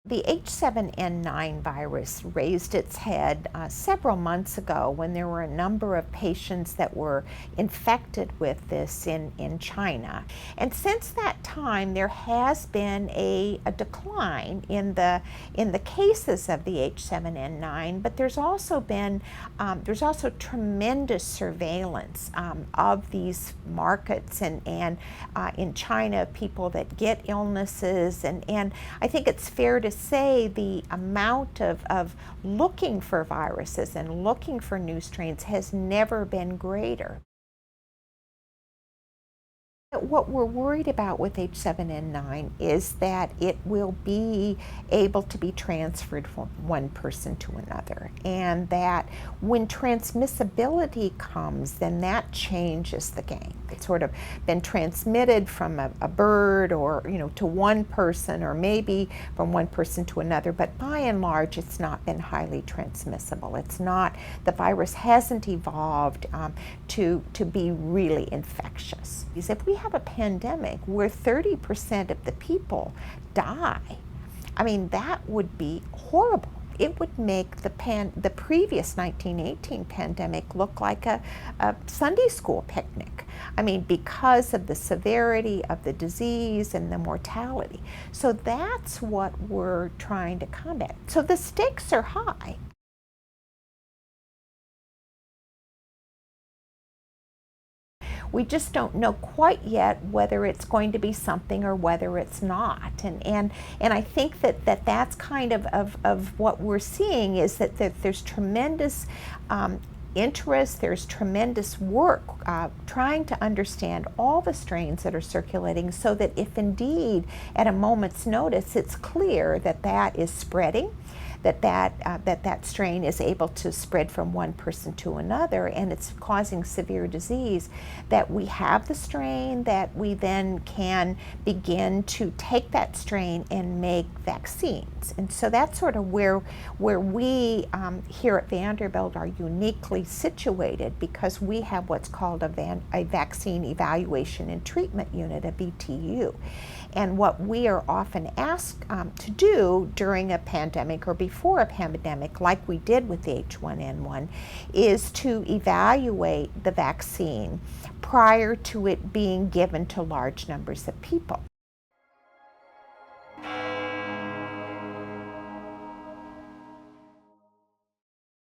The H7N9 virus raised its head several months ago when there were a number of patients that were infected with this in China. And since that time, there has been a decline in the cases of the H7N9, but there's also been tremendous surveillance of these markets and in China, people that get illnesses, and I think it's fair to say the amount of looking for viruses and looking for new strains has never been greater. What we're worried about with H7N9 is that it will be able to be transferred from one person to another, and that when transmissibility comes, then that changes the game. It's sort of been transmitted from a bird or to one person, or maybe from one person to another, but by and large it's not been highly transmissible. It's not, the virus hasn't evolved to be really infectious. If we have a pandemic where 30% of the people die, I mean, that would be horrible. It would make the previous 1918 pandemic look like a Sunday school picnic. I mean, because of the severity of the disease and the mortality. So that's what we're trying to combat. So the stakes are high. We just don't know quite yet whether it's going to be something or whether it's not. And I think that's kind of what we're seeing, is that there's tremendous interest, there's tremendous work trying to understand all the strains that are circulating, so that if indeed at a moment's notice it's clear that that is spreading, that strain is able to spread from one person to another, and it's causing severe disease, that we have the strain, that we then can begin to take that strain and make vaccines. And so that's sort of where we here at Vanderbilt are uniquely situated, because we have what's called a vaccine evaluation and treatment unit, a VTU. And what we are often asked to do during a pandemic or before a pandemic, like we did with the H1N1, is to evaluate the vaccine prior to it being given to large numbers of people.